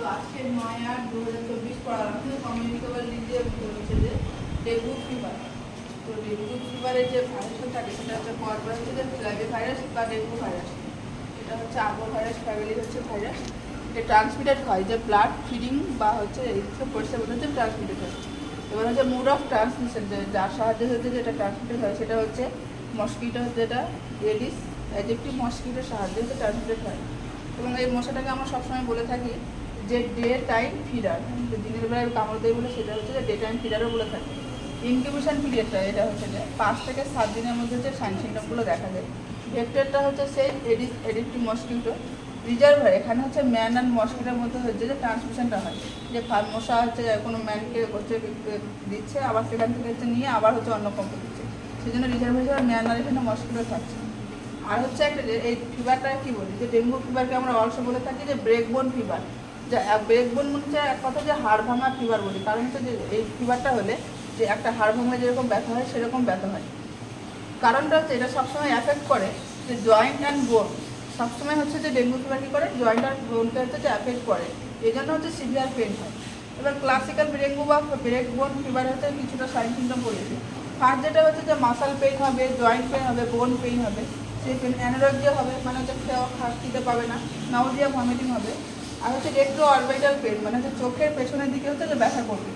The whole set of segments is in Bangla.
তো আজকে 9/8/2024 পড়ার কমিউনিকেবল ডিজিজ হচ্ছে যে ডেঙ্গু ফিভার। তো ডেঙ্গু ফিভারের যে ভাইরাসটা থাকে সেটা হচ্ছে পরপর হচ্ছে যে ফ্ল্যাভি ভাইরাস বা ডেঙ্গু ভাইরাস। এটা হচ্ছে আবো ভাইরাস ফ্যামিলির হচ্ছে ভাইরাস। এটা ট্রান্সমিটেড হয় যে ব্লাড ফিডিং বা হচ্ছে এইসব পরিষেবা হচ্ছে ট্রান্সমিটেড হয়। এবার হচ্ছে মোড অফ ট্রান্সমিশন যার সাহায্যে হচ্ছে যেটা ট্রান্সমিটেড হয় সেটা হচ্ছে মস্কিটো, যেটা এডিস অ্যাজেক্টিভ মস্কিটোর সাহায্যে হচ্ছে ট্রান্সমিটেড হয়। এবং এই মশাটাকে আমরা সবসময় বলে থাকি যে ডে টাইম ফিডার, দিনের বেলায় কামড় দেয় বলে সেটা হচ্ছে যে ডে টাইম ফিডারও বলে থাকে। ইনকিউবেশন পিরিয়ডটা এটা হচ্ছে যে 5 থেকে 7 দিনের মধ্যে হচ্ছে সাইন সিমটমগুলো দেখা যায়। ভেক্টরটা হচ্ছে সেই এডিস অ্যাডিক্টিভ মস্কিটো। রিজার্ভার এখানে হচ্ছে ম্যান অ্যান্ড মস্কিটোর মধ্যে হচ্ছে যে ট্রান্সমিশনটা হয়, যে মশা হচ্ছে কোনো ম্যানকে হচ্ছে দিচ্ছে, আবার সেখান থেকে হচ্ছে নিয়ে আবার হচ্ছে অন্য কম্পে দিচ্ছে, সেই জন্য রিজার্ভার হিসেবে ম্যান আর এখানে মস্কিটো থাকছে। আর হচ্ছে একটা যে এই ফিভারটা কী বলি, যে ডেঙ্গু ফিভারকে আমরা অলসো বলে থাকি যে ব্রেকবোন ফিভার। যে ব্রেকবোন হচ্ছে এক কথা যে হাড় ভাঙা ফিভার বলি, কারণ হচ্ছে যে এই ফিভারটা হলে যে একটা হাড় ভাঙলে যেরকম ব্যথা হয় সেরকম ব্যথা হয়। কারণটা হচ্ছে এটা সবসময় অ্যাফেক্ট করে যে জয়েন্ট অ্যান্ড বোন। সবসময় হচ্ছে যে ডেঙ্গু ফিভার কী করে, জয়েন্ট আর বোনকে হচ্ছে যে অ্যাফেক্ট করে, এই জন্য হচ্ছে সিভিয়ার পেন হয়। এবার ক্লাসিক্যাল ডেঙ্গু বা ব্রেক বোন ফিভার হচ্ছে কিছুটা সাইন সিমটম বলেছে। ফার্স্ট যেটা হচ্ছে যে মাসাল পেইন হবে, জয়েন্ট পেইন হবে, বোন পেইন হবে, সেই পেন অ্যানোরেক্সিয়া হবে, মানে হচ্ছে খেতে পাবে না, নাউজিয়া ভমিটিং হবে। আর হচ্ছে রেট্রো অরবিটাল পেন, মানে হচ্ছে চোখের পেছনের দিকে হচ্ছে যে ব্যথা করবে,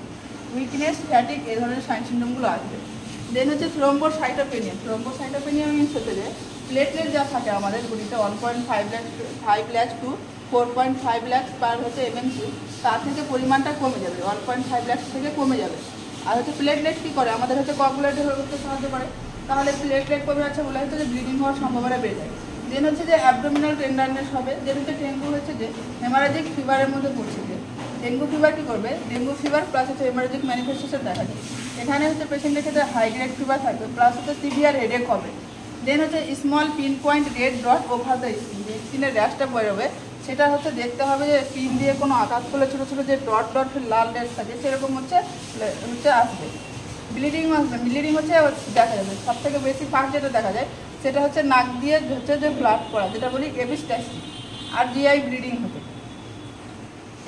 উইকনেস, ফ্যাটিক, এই ধরনের সাইন সিমটমগুলো আসবে। দেন হচ্ছে থ্রোম্বোসাইটোপেনিয়া। থ্রোম্বোসাইটোপেনিয়া মিনস হচ্ছে যে প্লেটলেট যা থাকে আমাদের বডিতে 1.5 লাখ টু 4.5 লাখ পার হচ্ছে এমএমসি, তার থেকে পরিমাণটা কমে যাবে, 1.5 লাখ থেকে কমে যাবে। আর হচ্ছে প্লেটলেট কী করে, আমাদের হচ্ছে কোয়াগুলেট করতে সাহায্য করে, তাহলে প্লেটলেট কমে যাচ্ছে বলে হচ্ছে যে ব্লিডিং হওয়ার সম্ভাবনা বেড়ে যায়। দেন হচ্ছে যে অ্যাবডোমিনাল টেন্ডারনেস হবে, যেটা হচ্ছে ডেঙ্গু হচ্ছে যে হেমারাজিক ফিভারের মধ্যে পড়ছে। যে ডেঙ্গু ফিভার কী করবে, ডেঙ্গু ফিভার প্লাস হচ্ছে হেমারাজিক ম্যানিফেস্টেশন দেখা যায়। এখানে হচ্ছে পেশেন্টের ক্ষেত্রে হাই গ্রেড ফিভার থাকবে, প্লাস হচ্ছে সিভিয়ার হেডেক হবে। দেন হচ্ছে small pin point red dot over the skin, যে স্কিনের র্যাশটা বেরোবে সেটা হচ্ছে দেখতে হবে যে পিন দিয়ে কোনো আঘাত করলে ছোটো ছোটো যে ডট ডট লাল রেড থাকে সেরকম হচ্ছে আসবে। ব্লিডিং আসবে, ব্লিডিং হচ্ছে দেখা যাবে। সব থেকে বেশি ফার্স্ট যেটা দেখা যায় সেটা হচ্ছে নাক দিয়ে হচ্ছে যে ব্লাড পড়া, যেটা বলি এবিস্ট্যাসিস, আর জিআই ব্লিডিং হবে।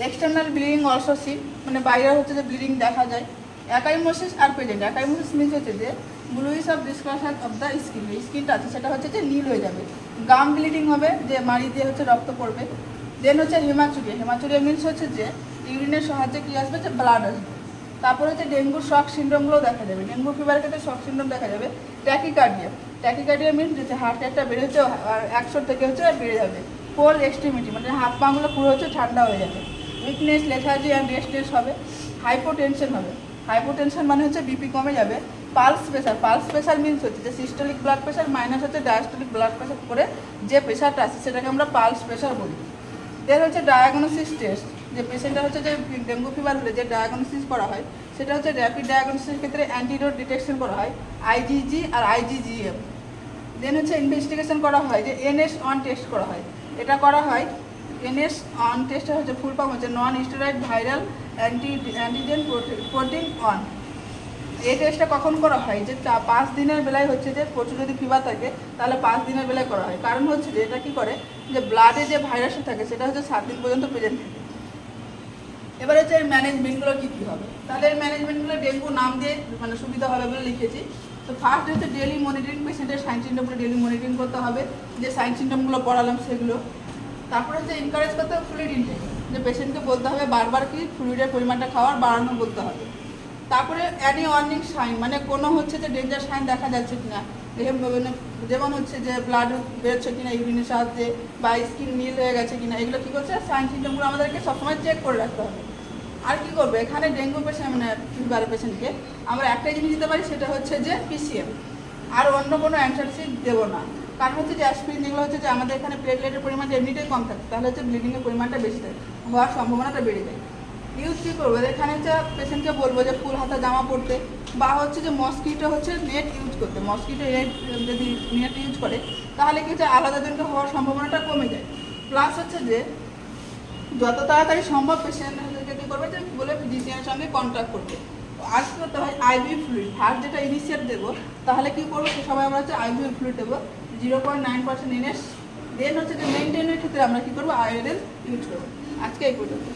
এক্সটার্নাল ব্লিডিং অলসো সিন, মানে বাইরে হচ্ছে যে ব্লিডিং দেখা যায়। অ্যাকাইমোসিস আর প্রেজেন্ট। অ্যাকাইমোসিস মিনস হচ্ছে যে bluish of discussion of the skin, স্কিনটা আছে সেটা হচ্ছে যে নীল হয়ে যাবে। গাম ব্লিডিং হবে, যে মাড়ি দিয়ে হচ্ছে রক্ত পড়বে। দেন হচ্ছে হেমাচুরিয়া। হেমাচুরিয়া মিনস হচ্ছে যে ইউরিনের সাহায্যে কী আসবে, যে ব্লাড আসবে। তারপর হচ্ছে ডেঙ্গুর শক সিনড্রোমগুলোও দেখা যাবে। ডেঙ্গু ফিভারের ক্ষেত্রে শক সিনড্রোম দেখা যাবে। ট্যাকিকার্ডিয়া। ট্যাকিকার্ডিয়া মিনস যে হার্ট রেটটা বেড়ে হচ্ছে 100 থেকে হচ্ছে বেড়ে যাবে। কোল্ড এক্সট্রিমিটি, মানে হাত পাগুলো পুরো হচ্ছে ঠান্ডা হয়ে যাবে। উইকনেস, লেথার্জি অ্যান্ড রেস্টলেস হবে। হাইপোটেনশন হবে। হাইপোটেনশন মানে হচ্ছে বিপি কমে যাবে। Pulse pressure. Pulse pressure means হচ্ছে যে সিস্টোলিক ব্লাড প্রেশার মাইনাস হচ্ছে ডায়াস্টোলিক ব্লাড প্রেশার করে যে প্রেশারটা আছে সেটাকে আমরা পালস প্রেশার বলি। এর হচ্ছে ডায়াগনোসিস টেস্ট, যে পেশেন্টটা হচ্ছে যে ডেঙ্গু ফিভার হলে যে ডায়াগনোসিস করা হয় সেটা হচ্ছে র্যাপিড ডায়াগনোসিসের ক্ষেত্রে অ্যান্টিডোট ডিটেকশন করা হয়, আইজিজি আর আইজিজিএম। দেন হচ্ছে ইনভেস্টিগেশন করা হয়, যে NS-1 টেস্ট করা হয়। এটা করা হয় NS-1 টেস্টটা হচ্ছে ফুল ফর্ম হচ্ছে নন স্টেরয়েড ভাইরাল অ্যান্টিজেন প্রোটিন 1। এই টেস্টটা কখন করা হয়, যে 5 দিনের বেলায় হচ্ছে যে প্রচুর যদি ফিভার থাকে তাহলে 5 দিনের বেলায় করা হয়। কারণ হচ্ছে যে এটা কী করে, যে ব্লাডে যে ভাইরাসটা থাকে সেটা হচ্ছে 7 দিন পর্যন্ত প্রেজেন্ট থাকে। এবার হচ্ছে এর ম্যানেজমেন্টগুলো কী কী হবে, তাহলে এর ম্যানেজমেন্টগুলো ডেঙ্গু নাম দিয়ে মানে সুবিধা হবে বলে লিখেছি। তো ফার্স্ট হচ্ছে ডেলি মনিটরিং, পেশেন্টের সাইন সিমটমগুলো ডেলি মনিটরিং করতে হবে, যে সাইন সিমটমগুলো পড়ালাম সেগুলো। তারপরে হচ্ছে এনকারেজ করতে হবে ফ্লুইড ইনটেক, যে পেশেন্টকে বলতে হবে বারবার কি ফ্লুইডের পরিমাণটা খাওয়ার বাড়ানো বলতে হবে। তারপরে অ্যানি ওয়ার্নিং সাইন, মানে কোনো হচ্ছে যে ডেঞ্জার সাইন দেখা যাচ্ছে কিনা, যেমন হচ্ছে যে ব্লাড বেরোচ্ছে কিনা ইউরিনের সাহায্যে, বা স্কিন নীল হয়ে গেছে কিনা, এগুলো কী করছে সাইন সিমটমগুলো আমাদেরকে সবসময় চেক করে রাখতে হবে। আর কী করবে, এখানে ডেঙ্গু পেশেন্ট মানে ফিভার পেশেন্টকে আমরা একটাই জিনিস দিতে পারি, সেটা হচ্ছে যে PCM, আর অন্য কোনো অ্যান্টাসিড দেবো না। কারণ হচ্ছে যে অ্যাসপিরিন যেগুলো হচ্ছে যে আমাদের এখানে প্লেটলেটের পরিমাণ এমনিতেই কম থাকে, তাহলে হচ্ছে ব্লিডিংয়ের পরিমাণটা বেশি থাকে, হওয়ার সম্ভাবনাটা বেড়ে যায়। ইউজ কী করবো, এখানে হচ্ছে পেশেন্টকে বলবো যে ফুল হাতা জামা পরতে, বা হচ্ছে যে মস্কিটো হচ্ছে নেট ইউজ করতে। মস্কিটো নেট যদি নেট ইউজ করে তাহলে কি হচ্ছে আলাদা জনকে হওয়ার সম্ভাবনাটা কমে যায়। প্লাস হচ্ছে যে যত তাড়াতাড়ি সম্ভব পেশেন্টকে কী করবে, যে বলে ফিজিশিয়ানের সঙ্গে কন্ট্যাক্ট করবে। আর কী করতে হয়, IV ফ্লুইড ফার্স্ট যেটা ইনিশিয়েট দেবো, তাহলে কী করবো সে সময় আমরা হচ্ছে IV ফ্লুইড দেবো 0.9% NS। দেন হচ্ছে যে মেনটেনের ক্ষেত্রে আমরা কী করবো, IODL ইউজ করবো। আজকে এই পর্যন্ত।